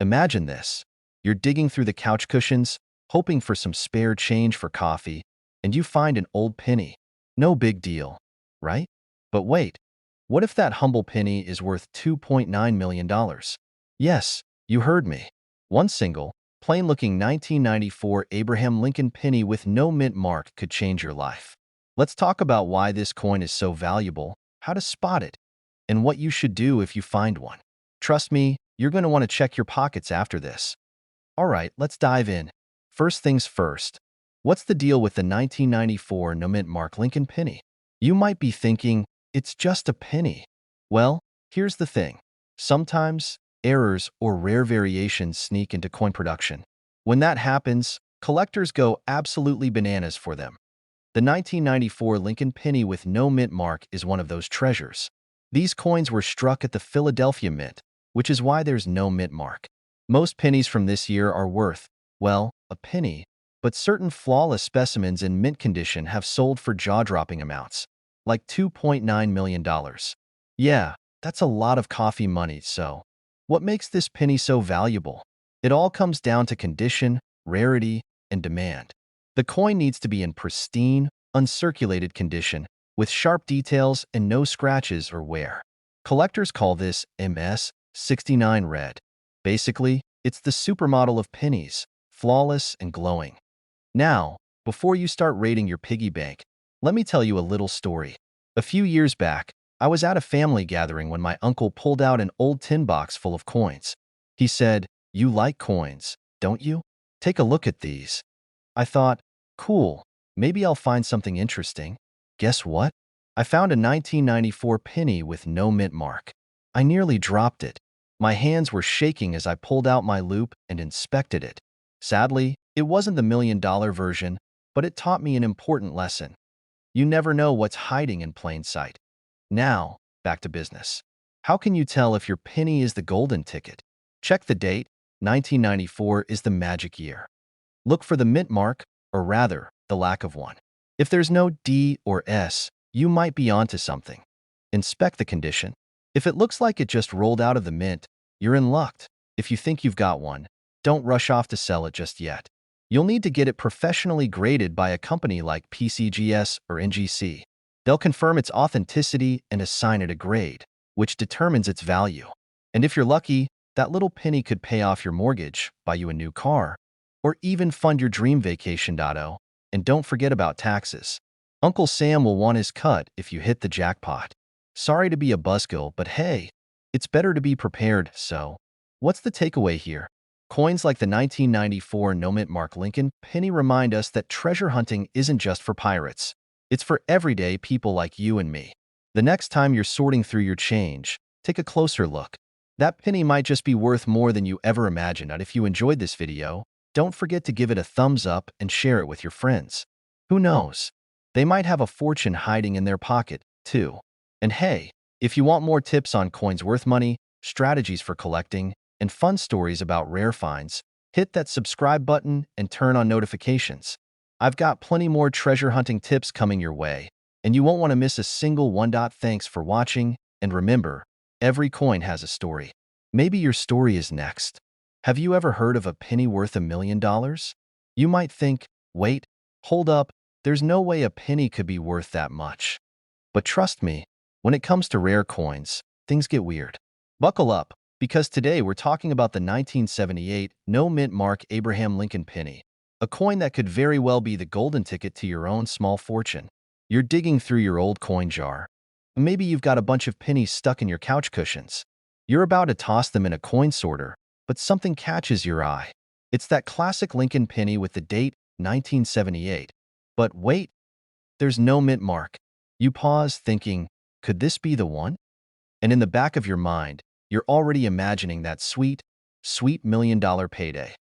Imagine this. You're digging through the couch cushions, hoping for some spare change for coffee, and you find an old penny. No big deal, right? But wait, what if that humble penny is worth $2.9 million? Yes, you heard me. One single, plain-looking 1994 Abraham Lincoln penny with no mint mark could change your life. Let's talk about why this coin is so valuable, how to spot it, and what you should do if you find one. Trust me, you're going to want to check your pockets after this. All right, let's dive in. First things first. What's the deal with the 1994 no mint mark Lincoln penny? You might be thinking, it's just a penny. Well, here's the thing. Sometimes, errors or rare variations sneak into coin production. When that happens, collectors go absolutely bananas for them. The 1994 Lincoln penny with no mint mark is one of those treasures. These coins were struck at the Philadelphia Mint, which is why there's no mint mark. Most pennies from this year are worth, well, a penny, but certain flawless specimens in mint condition have sold for jaw-dropping amounts, like $2.9 million. Yeah, that's a lot of coffee money, so what makes this penny so valuable? It all comes down to condition, rarity, and demand. The coin needs to be in pristine, uncirculated condition, with sharp details and no scratches or wear. Collectors call this MS69 red. Basically, it's the supermodel of pennies, flawless and glowing. Now, before you start rating your piggy bank, let me tell you a little story. A few years back, I was at a family gathering when my uncle pulled out an old tin box full of coins. He said, "You like coins, don't you? Take a look at these." I thought, cool, maybe I'll find something interesting. Guess what? I found a 1994 penny with no mint mark. I nearly dropped it. My hands were shaking as I pulled out my loupe and inspected it. Sadly, it wasn't the $1 million version, but it taught me an important lesson. You never know what's hiding in plain sight. Now, back to business. How can you tell if your penny is the golden ticket? Check the date. 1994 is the magic year. Look for the mint mark, or rather, the lack of one. If there's no D or S, you might be onto something. Inspect the condition. If it looks like it just rolled out of the mint, you're in luck. If you think you've got one, don't rush off to sell it just yet. You'll need to get it professionally graded by a company like PCGS or NGC. They'll confirm its authenticity and assign it a grade, which determines its value. And if you're lucky, that little penny could pay off your mortgage, buy you a new car, or even fund your dream vacation. And don't forget about taxes. Uncle Sam will want his cut if you hit the jackpot. Sorry to be a buzzkill, but hey, it's better to be prepared, so what's the takeaway here? Coins like the 1994 no mint mark Lincoln penny remind us that treasure hunting isn't just for pirates. It's for everyday people like you and me. The next time you're sorting through your change, take a closer look. That penny might just be worth more than you ever imagined. And if you enjoyed this video, don't forget to give it a thumbs up and share it with your friends. Who knows? They might have a fortune hiding in their pocket, too. And hey, if you want more tips on coins worth money, strategies for collecting, and fun stories about rare finds, hit that subscribe button and turn on notifications. I've got plenty more treasure hunting tips coming your way, and you won't want to miss a single one. Thanks for watching, and remember, every coin has a story. Maybe your story is next. Have you ever heard of a penny worth $1 million? You might think, wait, hold up, there's no way a penny could be worth that much. But trust me, when it comes to rare coins, things get weird. Buckle up, because today we're talking about the 1978 no mint mark Abraham Lincoln penny, a coin that could very well be the golden ticket to your own small fortune. You're digging through your old coin jar. Maybe you've got a bunch of pennies stuck in your couch cushions. You're about to toss them in a coin sorter, but something catches your eye. It's that classic Lincoln penny with the date 1978. But wait, there's no mint mark. You pause thinking, could this be the one? And in the back of your mind, you're already imagining that sweet, sweet $1 million payday.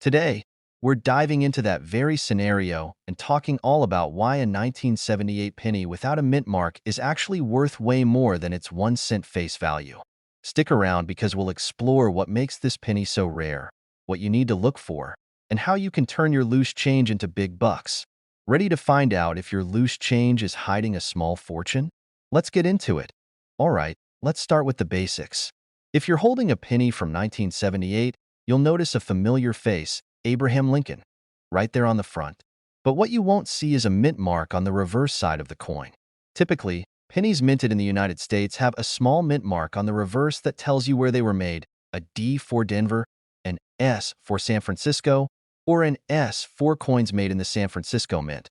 Today, we're diving into that very scenario and talking all about why a 1978 penny without a mint mark is actually worth way more than its 1 cent face value. Stick around because we'll explore what makes this penny so rare, what you need to look for, and how you can turn your loose change into big bucks. Ready to find out if your loose change is hiding a small fortune? Let's get into it. All right, let's start with the basics. If you're holding a penny from 1978, you'll notice a familiar face, Abraham Lincoln, right there on the front. But what you won't see is a mint mark on the reverse side of the coin. Typically, pennies minted in the United States have a small mint mark on the reverse that tells you where they were made, a D for Denver, an S for San Francisco, or an S for coins made in the San Francisco Mint.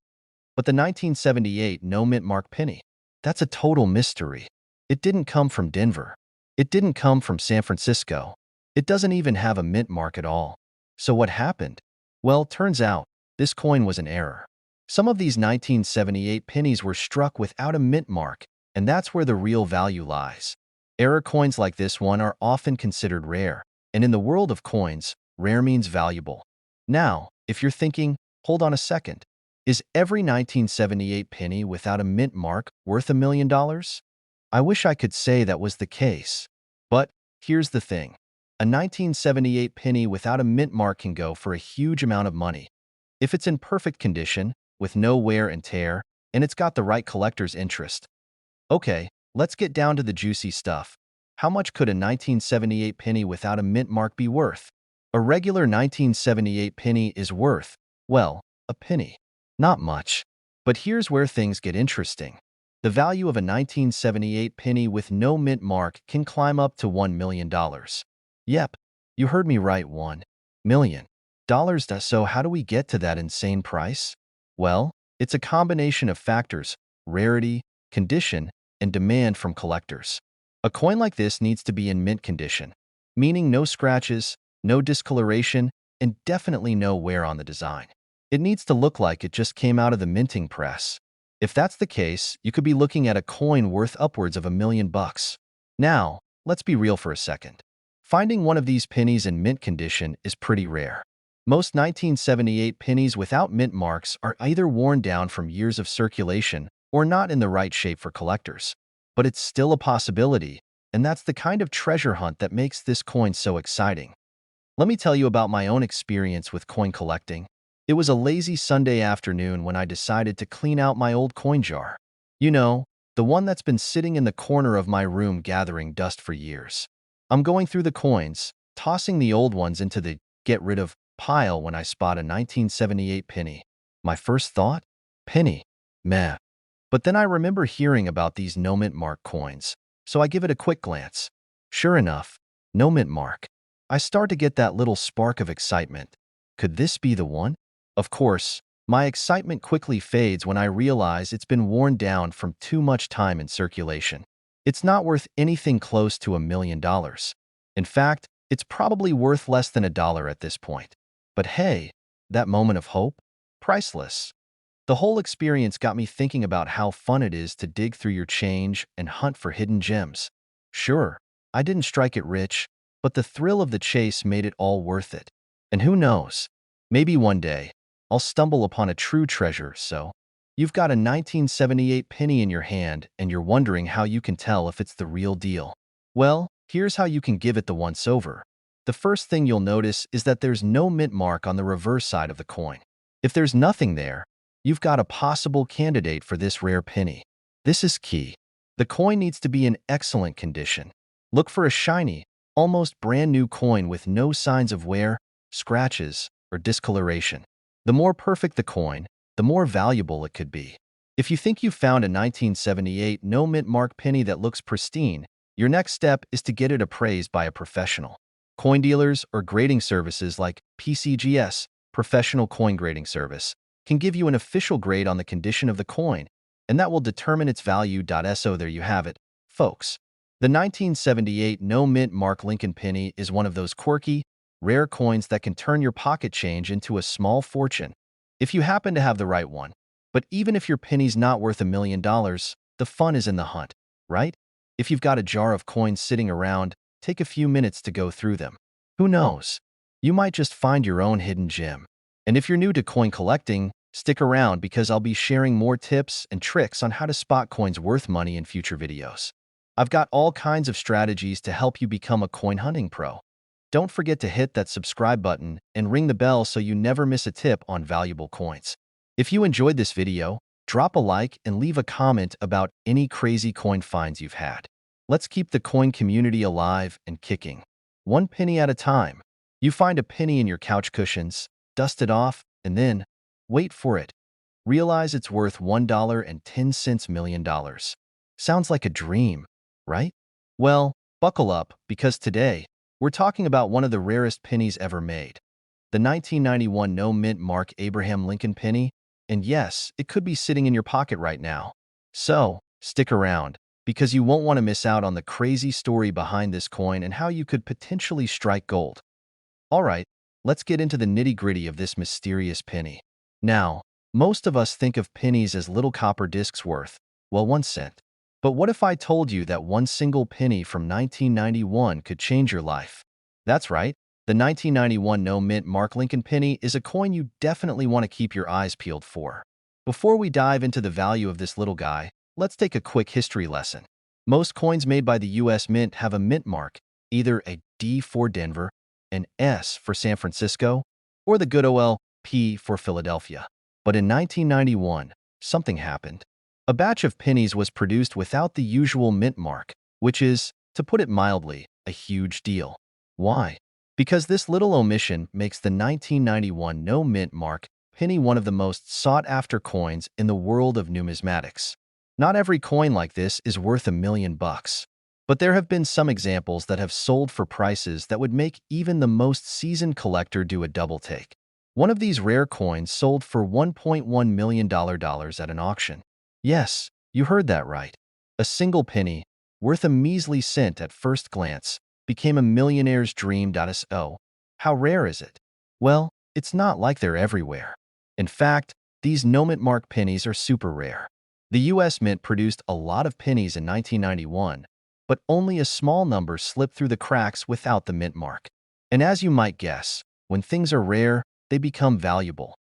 But the 1978 no mint mark penny, that's a total mystery. It didn't come from Denver. It didn't come from San Francisco. It doesn't even have a mint mark at all. So what happened? Well, turns out, this coin was an error. Some of these 1978 pennies were struck without a mint mark, and that's where the real value lies. Error coins like this one are often considered rare, and in the world of coins, rare means valuable. Now, if you're thinking, hold on a second, is every 1978 penny without a mint mark worth $1 million? I wish I could say that was the case. But here's the thing. A 1978 penny without a mint mark can go for a huge amount of money. If it's in perfect condition, with no wear and tear, and it's got the right collector's interest. Okay, let's get down to the juicy stuff. How much could a 1978 penny without a mint mark be worth? A regular 1978 penny is worth, well, a penny. Not much. But here's where things get interesting. The value of a 1978 penny with no mint mark can climb up to $1 million. Yep, you heard me right, $1 million. So how do we get to that insane price? Well, it's a combination of factors: rarity, condition, and demand from collectors. A coin like this needs to be in mint condition, meaning no scratches, no discoloration, and definitely no wear on the design. It needs to look like it just came out of the minting press. If that's the case, you could be looking at a coin worth upwards of $1 million. Now, let's be real for a second. Finding one of these pennies in mint condition is pretty rare. Most 1978 pennies without mint marks are either worn down from years of circulation or not in the right shape for collectors. But it's still a possibility, and that's the kind of treasure hunt that makes this coin so exciting. Let me tell you about my own experience with coin collecting. It was a lazy Sunday afternoon when I decided to clean out my old coin jar. You know, the one that's been sitting in the corner of my room gathering dust for years. I'm going through the coins, tossing the old ones into the get rid of pile when I spot a 1978 penny. My first thought? Penny. Meh. But then I remember hearing about these no mint mark coins, so I give it a quick glance. Sure enough, no mint mark. I start to get that little spark of excitement. Could this be the one? Of course, my excitement quickly fades when I realize it's been worn down from too much time in circulation. It's not worth anything close to $1 million. In fact, it's probably worth less than $1 at this point. But hey, that moment of hope? Priceless. The whole experience got me thinking about how fun it is to dig through your change and hunt for hidden gems. Sure, I didn't strike it rich, but the thrill of the chase made it all worth it. And who knows, maybe one day, I'll stumble upon a true treasure. So, you've got a 1978 penny in your hand and you're wondering how you can tell if it's the real deal. Well, here's how you can give it the once-over. The first thing you'll notice is that there's no mint mark on the reverse side of the coin. If there's nothing there, you've got a possible candidate for this rare penny. This is key. The coin needs to be in excellent condition. Look for a shiny, almost brand new coin with no signs of wear, scratches, or discoloration. The more perfect the coin, the more valuable it could be. If you think you've found a 1978 no mint mark penny that looks pristine, your next step is to get it appraised by a professional. Coin dealers or grading services like PCGS, Professional Coin Grading Service, can give you an official grade on the condition of the coin, and that will determine its value. So there you have it, folks. The 1978 no mint mark Lincoln penny is one of those quirky, rare coins that can turn your pocket change into a small fortune, if you happen to have the right one. But even if your penny's not worth $1 million, the fun is in the hunt, right? If you've got a jar of coins sitting around, take a few minutes to go through them. Who knows? You might just find your own hidden gem. And if you're new to coin collecting, stick around because I'll be sharing more tips and tricks on how to spot coins worth money in future videos. I've got all kinds of strategies to help you become a coin hunting pro. Don't forget to hit that subscribe button and ring the bell so you never miss a tip on valuable coins. If you enjoyed this video, drop a like and leave a comment about any crazy coin finds you've had. Let's keep the coin community alive and kicking, one penny at a time. You find a penny in your couch cushions, dust it off, and then, wait for it, realize it's worth $1.10 million. Sounds like a dream, right? Well, buckle up, because today, we're talking about one of the rarest pennies ever made. The 1991 no-mint mark Abraham Lincoln penny, and yes, it could be sitting in your pocket right now. So, stick around, because you won't want to miss out on the crazy story behind this coin and how you could potentially strike gold. Alright, let's get into the nitty-gritty of this mysterious penny. Now, most of us think of pennies as little copper discs worth, well, 1 cent. But what if I told you that one single penny from 1991 could change your life? That's right, the 1991 no-mint mark Lincoln penny is a coin you definitely want to keep your eyes peeled for. Before we dive into the value of this little guy, let's take a quick history lesson. Most coins made by the US Mint have a mint mark, either a D for Denver, an S for San Francisco, or the good old P for Philadelphia. But in 1991, something happened. A batch of pennies was produced without the usual mint mark, which is, to put it mildly, a huge deal. Why? Because this little omission makes the 1991 no mint mark penny one of the most sought-after coins in the world of numismatics. Not every coin like this is worth $1 million. But there have been some examples that have sold for prices that would make even the most seasoned collector do a double take. One of these rare coins sold for $1.1 million at an auction. Yes, you heard that right. A single penny, worth a measly cent at first glance, became a millionaire's dream. So, how rare is it? Well, it's not like they're everywhere. In fact, these no-mint mark pennies are super rare. The US Mint produced a lot of pennies in 1991, but only a small number slipped through the cracks without the mint mark. And as you might guess, when things are rare, they become valuable.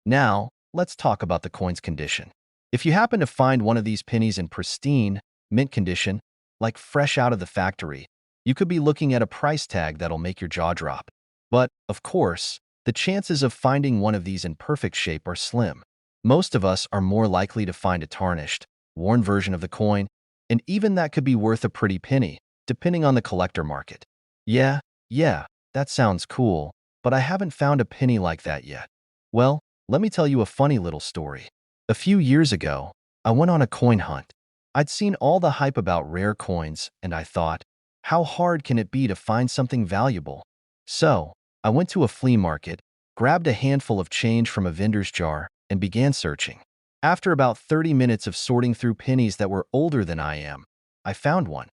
Now, let's talk about the coin's condition. If you happen to find one of these pennies in pristine, mint condition, like fresh out of the factory, you could be looking at a price tag that'll make your jaw drop. But, of course, the chances of finding one of these in perfect shape are slim. Most of us are more likely to find a tarnished, worn version of the coin, and even that could be worth a pretty penny, depending on the collector market. Yeah, that sounds cool, but I haven't found a penny like that yet. Well, let me tell you a funny little story. A few years ago, I went on a coin hunt. I'd seen all the hype about rare coins, and I thought, how hard can it be to find something valuable? So, I went to a flea market, grabbed a handful of change from a vendor's jar, and began searching. After about 30 minutes of sorting through pennies that were older than I am, I found one.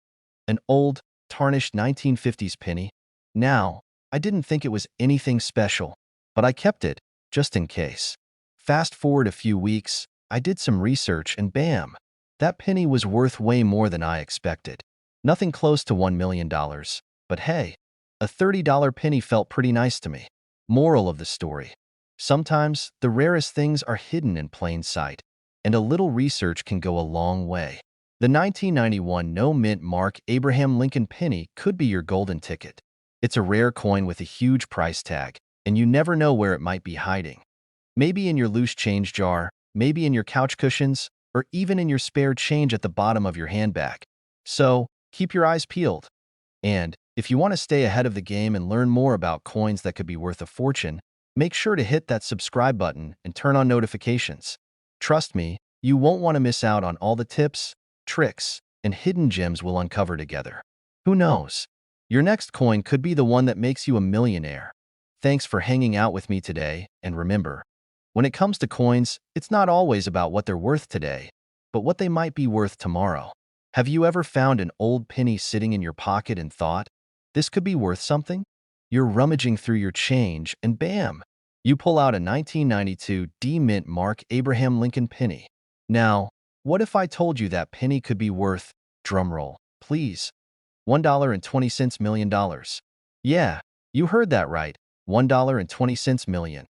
An old, tarnished 1950s penny. Now, I didn't think it was anything special, but I kept it, just in case. Fast forward a few weeks, I did some research and bam! That penny was worth way more than I expected. Nothing close to $1 million, but hey, a $30 penny felt pretty nice to me. Moral of the story. Sometimes, the rarest things are hidden in plain sight, and a little research can go a long way. The 1991 no-mint mark Abraham Lincoln penny could be your golden ticket. It's a rare coin with a huge price tag, and you never know where it might be hiding. Maybe in your loose change jar, maybe in your couch cushions, or even in your spare change at the bottom of your handbag. So, keep your eyes peeled. And, if you want to stay ahead of the game and learn more about coins that could be worth a fortune, make sure to hit that subscribe button and turn on notifications. Trust me, you won't want to miss out on all the tips, tricks, and hidden gems we'll uncover together. Who knows? Your next coin could be the one that makes you a millionaire. Thanks for hanging out with me today, and remember, when it comes to coins, it's not always about what they're worth today, but what they might be worth tomorrow. Have you ever found an old penny sitting in your pocket and thought, this could be worth something? You're rummaging through your change, and bam! You pull out a 1992 D-Mint mark Abraham Lincoln penny. Now, what if I told you that penny could be worth, drumroll, please, $1.20 million? Yeah, you heard that right, $1.20 million.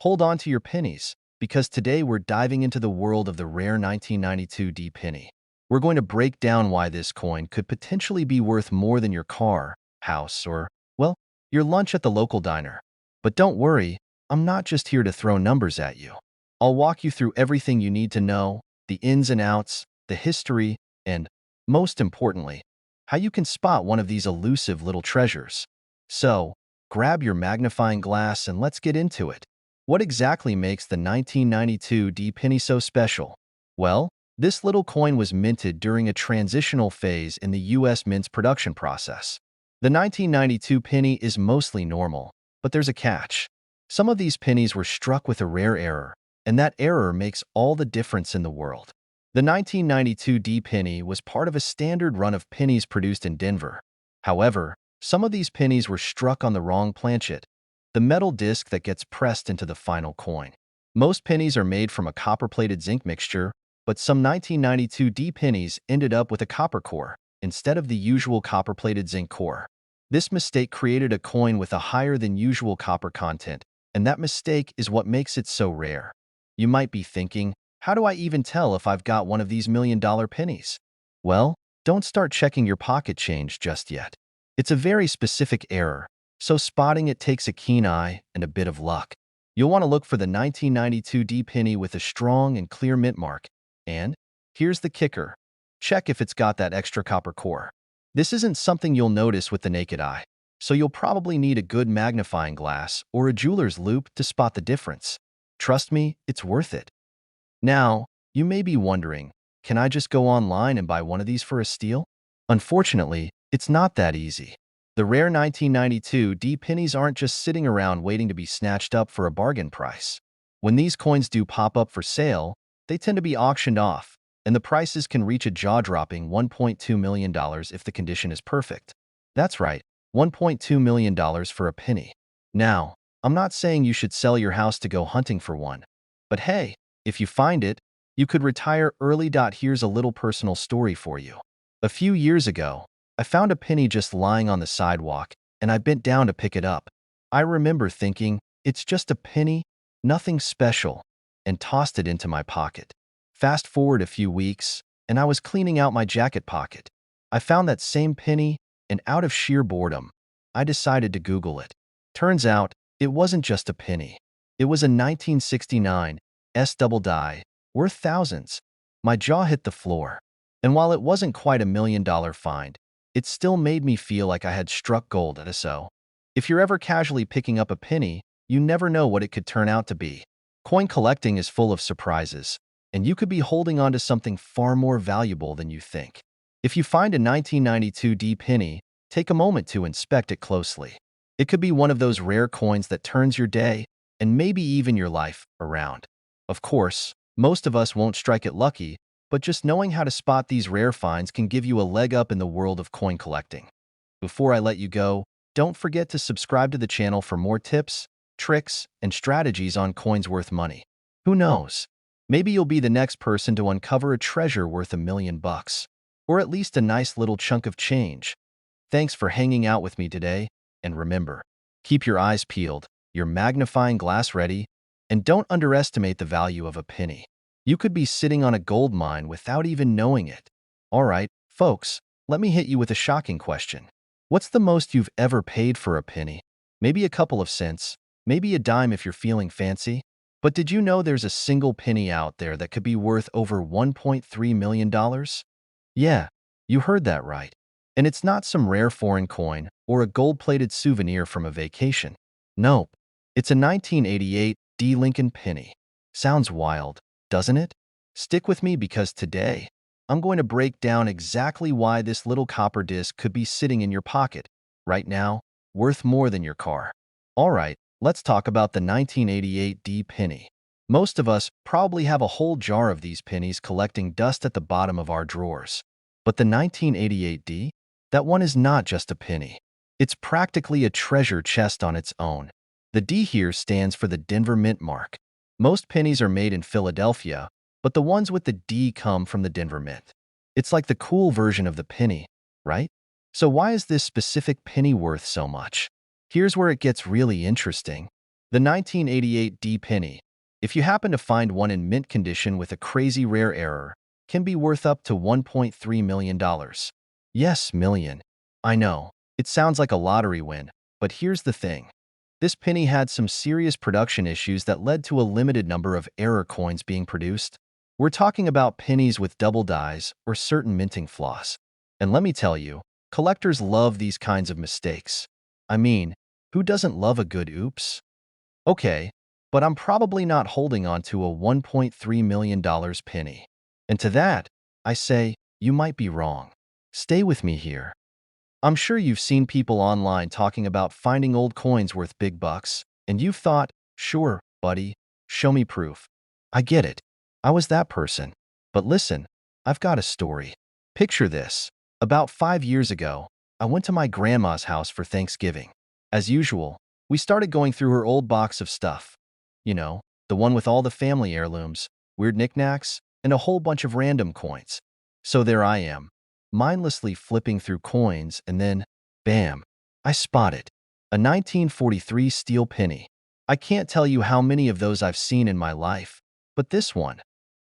Hold on to your pennies, because today we're diving into the world of the rare 1992 D penny. We're going to break down why this coin could potentially be worth more than your car, house, or, well, your lunch at the local diner. But don't worry, I'm not just here to throw numbers at you. I'll walk you through everything you need to know, the ins and outs, the history, and, most importantly, how you can spot one of these elusive little treasures. So, grab your magnifying glass and let's get into it. What exactly makes the 1992 D penny so special? Well, this little coin was minted during a transitional phase in the U.S. mint's production process. The 1992 penny is mostly normal, but there's a catch. Some of these pennies were struck with a rare error, and that error makes all the difference in the world. The 1992 D penny was part of a standard run of pennies produced in Denver. However, some of these pennies were struck on the wrong planchet, the metal disc that gets pressed into the final coin. Most pennies are made from a copper-plated zinc mixture, but some 1992 D pennies ended up with a copper core instead of the usual copper-plated zinc core. This mistake created a coin with a higher than usual copper content, and that mistake is what makes it so rare. You might be thinking, how do I even tell if I've got one of these million-dollar pennies? Well, don't start checking your pocket change just yet. It's a very specific error, so spotting it takes a keen eye and a bit of luck. You'll want to look for the 1992 D penny with a strong and clear mint mark. And here's the kicker. Check if it's got that extra copper core. This isn't something you'll notice with the naked eye, so you'll probably need a good magnifying glass or a jeweler's loupe to spot the difference. Trust me, it's worth it. Now, you may be wondering, can I just go online and buy one of these for a steal? Unfortunately, it's not that easy. The rare 1992 D pennies aren't just sitting around waiting to be snatched up for a bargain price. When these coins do pop up for sale, they tend to be auctioned off, and the prices can reach a jaw-dropping $1.2 million if the condition is perfect. That's right, $1.2 million for a penny. Now, I'm not saying you should sell your house to go hunting for one, but hey, if you find it, you could retire early. Here's a little personal story for you. A few years ago, I found a penny just lying on the sidewalk, and I bent down to pick it up. I remember thinking, it's just a penny, nothing special, and tossed it into my pocket. Fast forward a few weeks, and I was cleaning out my jacket pocket. I found that same penny, and out of sheer boredom, I decided to Google it. Turns out, it wasn't just a penny. It was a 1969 S double die, worth thousands. My jaw hit the floor. And while it wasn't quite $1 million find, it still made me feel like I had struck gold at a so. If you're ever casually picking up a penny, you never know what it could turn out to be. Coin collecting is full of surprises, and you could be holding on to something far more valuable than you think. If you find a 1992 D penny, take a moment to inspect it closely. It could be one of those rare coins that turns your day, and maybe even your life, around. Of course, most of us won't strike it lucky, but just knowing how to spot these rare finds can give you a leg up in the world of coin collecting. Before I let you go, don't forget to subscribe to the channel for more tips, tricks, and strategies on coins worth money. Who knows? Maybe you'll be the next person to uncover a treasure worth $1 million, or at least a nice little chunk of change. Thanks for hanging out with me today, and remember, keep your eyes peeled, your magnifying glass ready, and don't underestimate the value of a penny. You could be sitting on a gold mine without even knowing it. All right, folks, let me hit you with a shocking question. What's the most you've ever paid for a penny? Maybe a couple of cents, maybe a dime if you're feeling fancy. But did you know there's a single penny out there that could be worth over $1.3 million? Yeah, you heard that right. And it's not some rare foreign coin or a gold-plated souvenir from a vacation. Nope, it's a 1988 D Lincoln penny. Sounds wild, doesn't it? Stick with me because today, I'm going to break down exactly why this little copper disc could be sitting in your pocket, right now, worth more than your car. All right, let's talk about the 1988 D penny. Most of us probably have a whole jar of these pennies collecting dust at the bottom of our drawers. But the 1988 D? That one is not just a penny. It's practically a treasure chest on its own. The D here stands for the Denver Mint mark. Most pennies are made in Philadelphia, but the ones with the D come from the Denver Mint. It's like the cool version of the penny, right? So why is this specific penny worth so much? Here's where it gets really interesting. The 1988 D penny, if you happen to find one in mint condition with a crazy rare error, can be worth up to $1.3 million. Yes, million. I know, it sounds like a lottery win, but here's the thing. This penny had some serious production issues that led to a limited number of error coins being produced. We're talking about pennies with double dies or certain minting flaws. And let me tell you, collectors love these kinds of mistakes. I mean, Who doesn't love a good oops? Okay, but I'm probably not holding on to a $1.3 million penny. And to that, I say, you might be wrong. Stay with me here. I'm sure you've seen people online talking about finding old coins worth big bucks, and you've thought, sure, buddy, show me proof. I get it. I was that person. But listen, I've got a story. Picture this. About 5 years ago, I went to my grandma's house for Thanksgiving. As usual, we started going through her old box of stuff. You know, the one with all the family heirlooms, weird knickknacks, and a whole bunch of random coins. So there I am, mindlessly flipping through coins, and then, bam, I spot it. A 1943 steel penny. I can't tell you how many of those I've seen in my life, but this one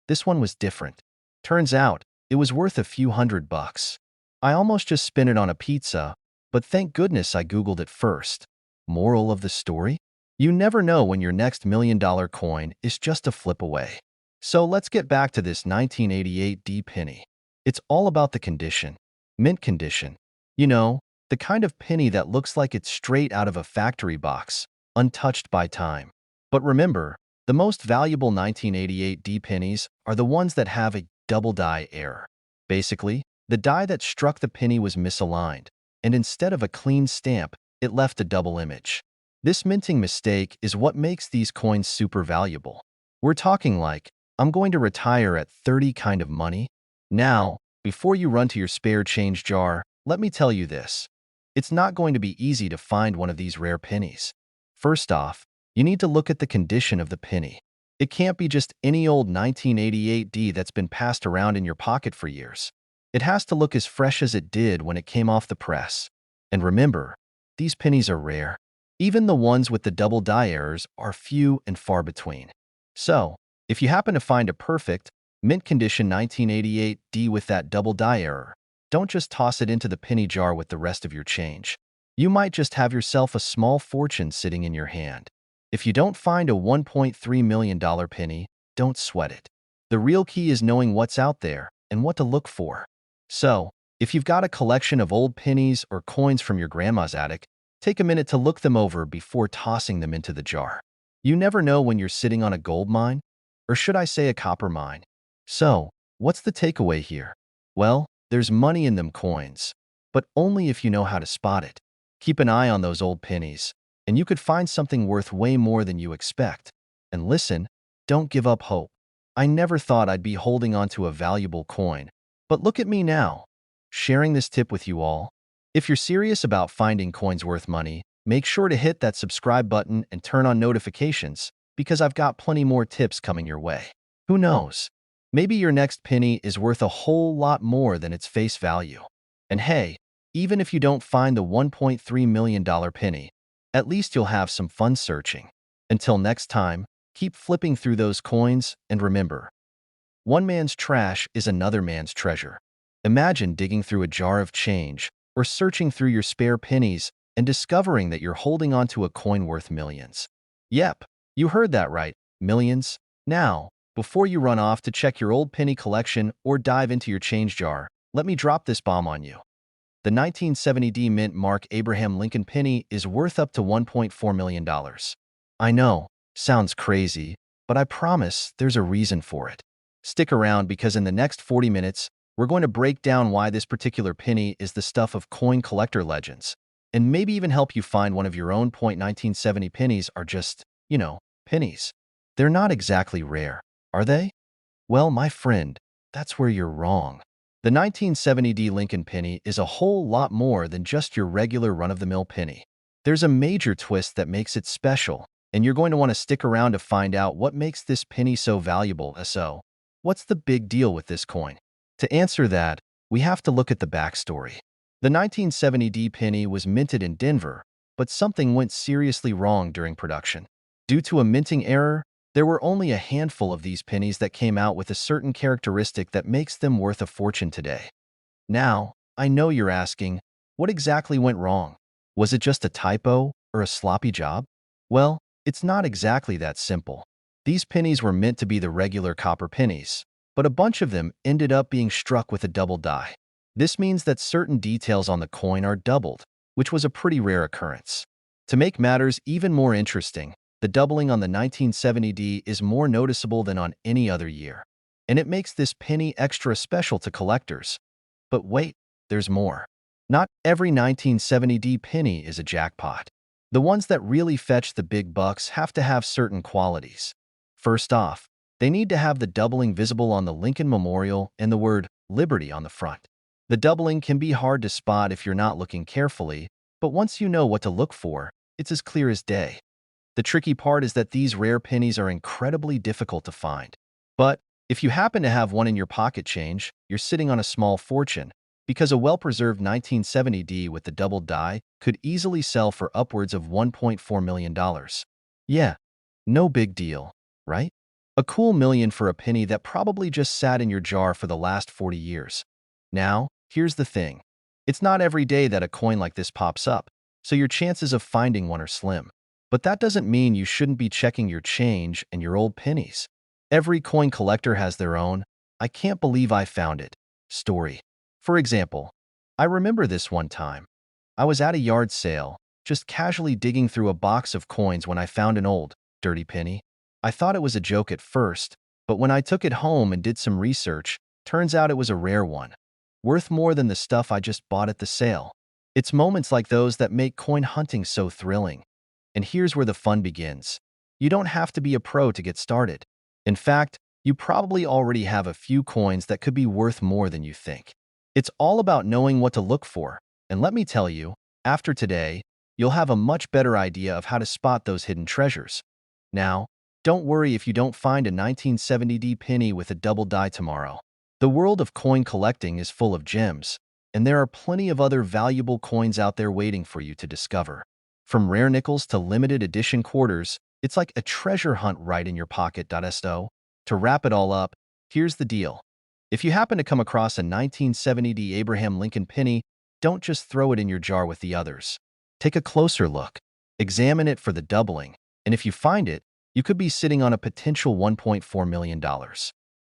was different. Turns out, it was worth a few $100. I almost just spent it on a pizza, but thank goodness I Googled it first. Moral of the story? You never know when your next $1 million coin is just a flip away. So let's get back to this 1988 D penny. It's all about the condition. Mint condition. You know, the kind of penny that looks like it's straight out of a factory box, untouched by time. But remember, the most valuable 1988 D pennies are the ones that have a double die error. Basically, the die that struck the penny was misaligned, and instead of a clean stamp, it left a double image. This minting mistake is what makes these coins super valuable. We're talking like, I'm going to retire at 30 kind of money. Now, before you run to your spare change jar, let me tell you this. It's not going to be easy to find one of these rare pennies. First off, you need to look at the condition of the penny. It can't be just any old 1988 D that's been passed around in your pocket for years. It has to look as fresh as it did when it came off the press. And remember, these pennies are rare. Even the ones with the double die errors are few and far between. So, if you happen to find a perfect, mint condition 1988 D with that double die error, don't just toss it into the penny jar with the rest of your change. You might just have yourself a small fortune sitting in your hand. If you don't find a $1.3 million penny, don't sweat it. The real key is knowing what's out there and what to look for. So, if you've got a collection of old pennies or coins from your grandma's attic, take a minute to look them over before tossing them into the jar. You never know when you're sitting on a gold mine, or should I say a copper mine. So, what's the takeaway here? Well, there's money in them coins, but only if you know how to spot it. Keep an eye on those old pennies, and you could find something worth way more than you expect. And listen, don't give up hope. I never thought I'd be holding on to a valuable coin, but look at me now, sharing this tip with you all. If you're serious about finding coins worth money, make sure to hit that subscribe button and turn on notifications, because I've got plenty more tips coming your way. Who knows? Maybe your next penny is worth a whole lot more than its face value. And hey, even if you don't find the $1.3 million penny, at least you'll have some fun searching. Until next time, keep flipping through those coins, and remember, one man's trash is another man's treasure. Imagine digging through a jar of change or searching through your spare pennies and discovering that you're holding onto a coin worth millions. Yep, you heard that right, millions. Now, before you run off to check your old penny collection or dive into your change jar, let me drop this bomb on you. The 1970 D Mint Mark Abraham Lincoln penny is worth up to $1.4 million. I know, sounds crazy, but I promise there's a reason for it. Stick around because in the next 40 minutes, we're going to break down why this particular penny is the stuff of coin collector legends, and maybe even help you find one of your own. 1970 pennies are just, pennies. They're not exactly rare, are they? Well, my friend, that's where you're wrong. The 1970 D Lincoln penny is a whole lot more than just your regular run-of-the-mill penny. There's a major twist that makes it special, and you're going to want to stick around to find out what makes this penny so valuable. So, what's the big deal with this coin? To answer that, we have to look at the backstory. The 1970 D penny was minted in Denver, but something went seriously wrong during production. Due to a minting error, there were only a handful of these pennies that came out with a certain characteristic that makes them worth a fortune today. Now, I know you're asking, what exactly went wrong? Was it just a typo or a sloppy job? Well, it's not exactly that simple. These pennies were meant to be the regular copper pennies, but a bunch of them ended up being struck with a double die. This means that certain details on the coin are doubled, which was a pretty rare occurrence. To make matters even more interesting, the doubling on the 1970D is more noticeable than on any other year, and it makes this penny extra special to collectors. But wait, there's more. Not every 1970D penny is a jackpot. The ones that really fetch the big bucks have to have certain qualities. First off, they need to have the doubling visible on the Lincoln Memorial and the word Liberty on the front. The doubling can be hard to spot if you're not looking carefully, but once you know what to look for, it's as clear as day. The tricky part is that these rare pennies are incredibly difficult to find. But if you happen to have one in your pocket change, you're sitting on a small fortune, because a well-preserved 1970D with the doubled die could easily sell for upwards of $1.4 million. Yeah, no big deal, right? A cool million for a penny that probably just sat in your jar for the last 40 years. Now, here's the thing. It's not every day that a coin like this pops up, so your chances of finding one are slim. But that doesn't mean you shouldn't be checking your change and your old pennies. Every coin collector has their own "I can't believe I found it" story. For example, I remember this one time. I was at a yard sale, just casually digging through a box of coins when I found an old, dirty penny. I thought it was a joke at first, but when I took it home and did some research, turns out it was a rare one, worth more than the stuff I just bought at the sale. It's moments like those that make coin hunting so thrilling. And here's where the fun begins. You don't have to be a pro to get started. In fact, you probably already have a few coins that could be worth more than you think. It's all about knowing what to look for, and let me tell you, after today, you'll have a much better idea of how to spot those hidden treasures. Now, don't worry if you don't find a 1970D penny with a double die tomorrow. The world of coin collecting is full of gems, and there are plenty of other valuable coins out there waiting for you to discover. From rare nickels to limited edition quarters, it's like a treasure hunt right in your pocket. To wrap it all up, here's the deal. If you happen to come across a 1970D Abraham Lincoln penny, don't just throw it in your jar with the others. Take a closer look, examine it for the doubling, and if you find it, you could be sitting on a potential $1.4 million.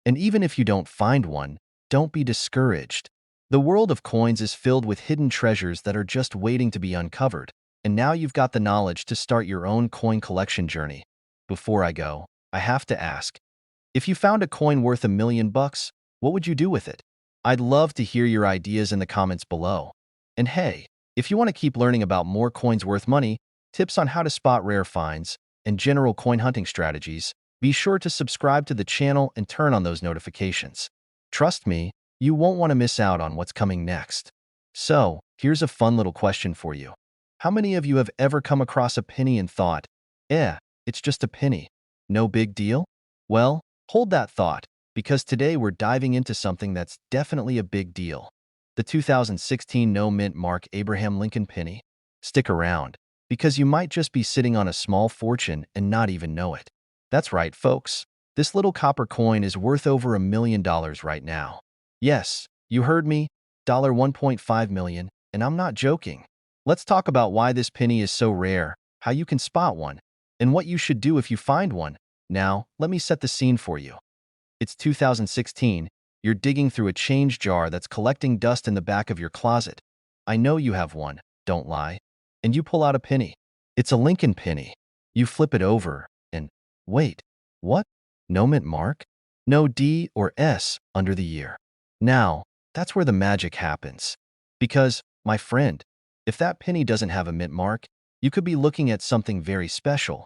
And even if you don't find one, don't be discouraged. The world of coins is filled with hidden treasures that are just waiting to be uncovered. And now you've got the knowledge to start your own coin collection journey. Before I go, I have to ask, if you found a coin worth $1 million, what would you do with it? I'd love to hear your ideas in the comments below. And hey, if you want to keep learning about more coins worth money, tips on how to spot rare finds, and general coin hunting strategies, be sure to subscribe to the channel and turn on those notifications. Trust me, you won't want to miss out on what's coming next. So, here's a fun little question for you. How many of you have ever come across a penny and thought, it's just a penny, no big deal? Well, hold that thought, because today we're diving into something that's definitely a big deal. The 2016 no-mint mark Abraham Lincoln penny. Stick around, because you might just be sitting on a small fortune and not even know it. That's right, folks. This little copper coin is worth over $1 million right now. Yes, you heard me, $1.5 million, and I'm not joking. Let's talk about why this penny is so rare, how you can spot one, and what you should do if you find one. Now, let me set the scene for you. It's 2016. You're digging through a change jar that's collecting dust in the back of your closet. I know you have one, don't lie. And you pull out a penny. It's a Lincoln penny. You flip it over, and wait, what? No mint mark? No D or S under the year. Now, that's where the magic happens. Because, my friend, if that penny doesn't have a mint mark, you could be looking at something very special.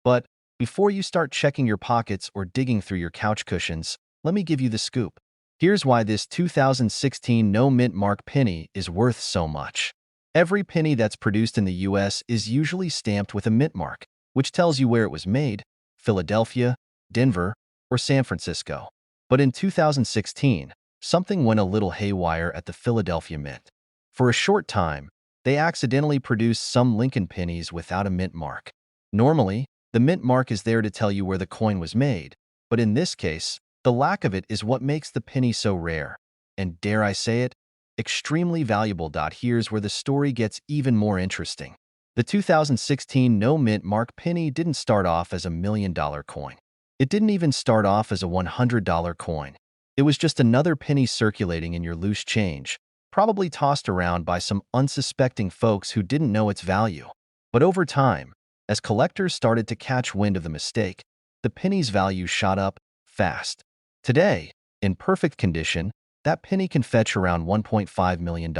But before you start checking your pockets or digging through your couch cushions, let me give you the scoop. Here's why this 2016 no mint mark penny is worth so much. Every penny that's produced in the US is usually stamped with a mint mark, which tells you where it was made: Philadelphia, Denver, or San Francisco. But in 2016, something went a little haywire at the Philadelphia Mint. For a short time, they accidentally produced some Lincoln pennies without a mint mark. Normally, the mint mark is there to tell you where the coin was made, but in this case, the lack of it is what makes the penny so rare, and dare I say it, extremely valuable. Here's where the story gets even more interesting. The 2016 no mint mark penny didn't start off as a $1 million coin. It didn't even start off as a $100 coin. It was just another penny circulating in your loose change, probably tossed around by some unsuspecting folks who didn't know its value. But over time, as collectors started to catch wind of the mistake, the penny's value shot up fast. Today, in perfect condition, that penny can fetch around $1.5 million.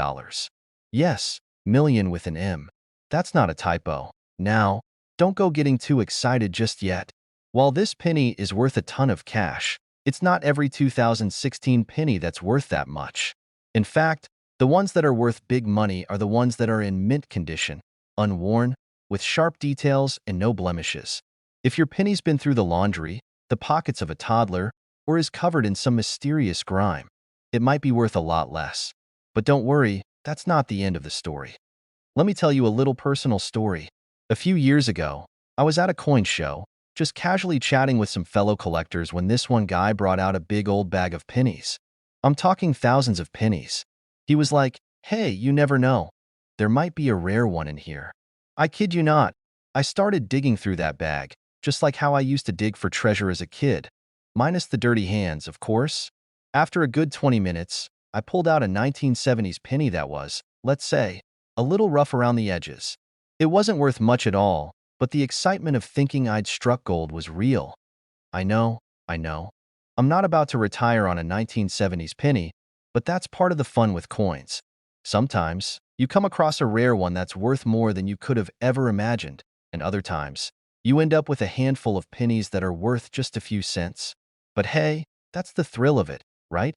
Yes, million with an M. That's not a typo. Now, don't go getting too excited just yet. While this penny is worth a ton of cash, it's not every 2016 penny that's worth that much. In fact, the ones that are worth big money are the ones that are in mint condition, unworn, with sharp details and no blemishes. If your penny's been through the laundry, the pockets of a toddler, or is covered in some mysterious grime, it might be worth a lot less. But don't worry, that's not the end of the story. Let me tell you a little personal story. A few years ago, I was at a coin show, just casually chatting with some fellow collectors when this one guy brought out a big old bag of pennies. I'm talking thousands of pennies. He was like, "Hey, you never know. There might be a rare one in here." I kid you not. I started digging through that bag, just like how I used to dig for treasure as a kid. Minus the dirty hands, of course. After a good 20 minutes, I pulled out a 1970s penny that was, let's say, a little rough around the edges. It wasn't worth much at all, but the excitement of thinking I'd struck gold was real. I know, I know. I'm not about to retire on a 1970s penny, but that's part of the fun with coins. Sometimes, you come across a rare one that's worth more than you could have ever imagined, and other times, you end up with a handful of pennies that are worth just a few cents. But hey, that's the thrill of it, right?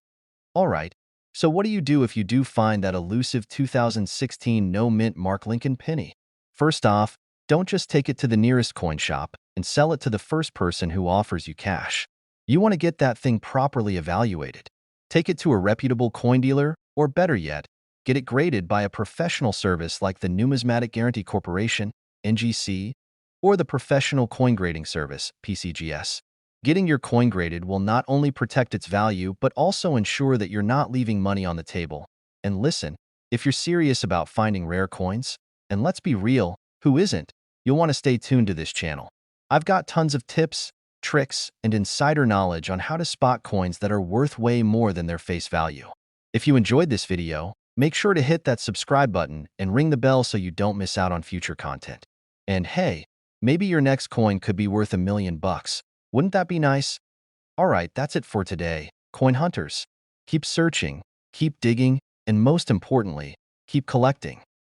Alright, so what do you do if you do find that elusive 2016 no-mint Mark Lincoln penny? First off, don't just take it to the nearest coin shop and sell it to the first person who offers you cash. You want to get that thing properly evaluated. Take it to a reputable coin dealer, or better yet, get it graded by a professional service like the Numismatic Guarantee Corporation, NGC, or the Professional Coin Grading Service, PCGS. Getting your coin graded will not only protect its value, but also ensure that you're not leaving money on the table. And listen, if you're serious about finding rare coins, and let's be real, who isn't? You'll want to stay tuned to this channel. I've got tons of tips, tricks, and insider knowledge on how to spot coins that are worth way more than their face value. If you enjoyed this video, make sure to hit that subscribe button and ring the bell so you don't miss out on future content. And hey, maybe your next coin could be worth $1 million. Wouldn't that be nice? Alright, that's it for today, coin hunters. Keep searching, keep digging, and most importantly, keep collecting.